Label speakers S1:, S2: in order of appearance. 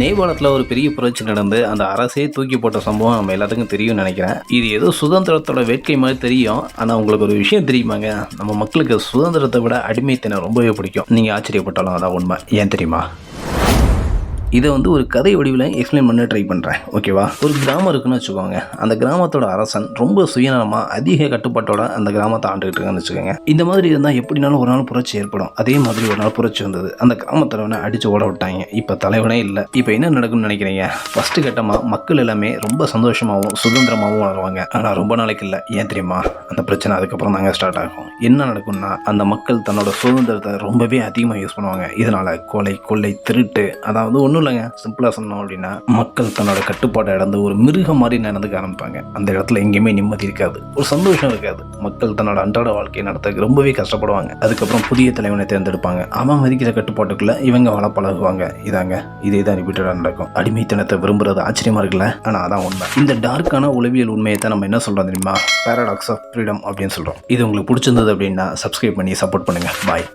S1: நேபாளத்தில் ஒரு பெரிய புரட்சி நடந்து அந்த அரசே தூக்கி போட்ட சம்பவம் நம்ம எல்லாத்துக்கும் தெரியும்னு நினைக்கிறேன். இது ஏதோ சுதந்திரத்தோட வேட்கை மாதிரி தெரியும். ஆனால் உங்களுக்கு ஒரு விஷயம் தெரியுமாங்க, நம்ம மக்களுக்கு சுதந்திரத்தை விட அடிமைத்தனம் ரொம்பவே பிடிக்கும். நீங்கள் ஆச்சரியப்பட்டாலும் அதான் உண்மை. ஏன் தெரியுமா? இதை ஒரு கதை வடிவில் எக்ஸ்பிளைன் பண்ண ட்ரை பண்ணுறேன், ஓகேவா? ஒரு கிராமம் இருக்குன்னு வச்சுக்கோங்க. அந்த கிராமத்தோட அரசன் ரொம்ப சுயநலமாக அதிக கட்டுப்பாட்டோட அந்த கிராமத்தை ஆண்டுகிட்டு இருக்கான்னு வச்சுக்கோங்க. இந்த மாதிரி இருந்தால் எப்படினாலும் ஒரு நாள் புரட்சி ஏற்படும். அதே மாதிரி ஒரு நாள் புரட்சி வந்தது. அந்த கிராம தலைவனை அடித்து ஓட விட்டாங்க. இப்போ தலைவனே இல்லை. இப்போ என்ன நடக்கும்னு நினைக்கிறீங்க? ஃபஸ்ட்டு கட்டமாக மக்கள் எல்லாமே ரொம்ப சந்தோஷமாகவும் சுதந்திரமாகவும் வாழ்வாங்க. ஆனால் ரொம்ப நாளைக்கு இல்லை. ஏன் தெரியுமா? அந்த பிரச்சனை அதுக்கப்புறம் தாங்க ஸ்டார்ட் ஆகும். என்ன நடக்கும்னா, அந்த மக்கள் தன்னோட சுதந்திரத்தை ரொம்பவே அதிகமாக யூஸ் பண்ணுவாங்க. இதனால் கொலை, கொள்ளை, திருட்டு, அதாவது ஒன்றும் இல்லைங்க, சிம்பிளாக சொன்னோம் அப்படின்னா மக்கள் தன்னோட கட்டுப்பாட்டை இழந்து ஒரு மிருகம் மாதிரி நடந்துக்க ஆரம்பிப்பாங்க. அந்த இடத்துல எங்கேயுமே நிம்மதி இருக்காது, ஒரு சந்தோஷம் இருக்காது. மக்கள் தன்னோட அன்றாட வாழ்க்கையை நடத்த ரொம்பவே கஷ்டப்படுவாங்க. அதுக்கப்புறம் புதிய தலைவனை தேர்ந்தெடுப்பாங்க. அவன் மதிக்கிற கட்டுப்பாட்டுக்குள்ள இவங்க வாழ பழகுவாங்க. இதே தான் ரிப்பீட்டடாக நடக்கும். அடிமைத்தனத்தை விரும்புறது ஆச்சரியமா இருக்குல்ல? ஆனால் அதான் உண்மை. இந்த டார்க்கான உளவியல் உண்மையை தான் நம்ம என்ன சொல்றோம் தெரியுமா? பாராடாக்ஸ் ஆஃப் ஃப்ரீடம் அப்படின்னு சொல்றோம். இது உங்களுக்கு பிடிச்சிருந்தது அப்படின்னா சப்ஸ்கிரைப் பண்ணி சப்போர்ட் பண்ணுங்க. பாய்.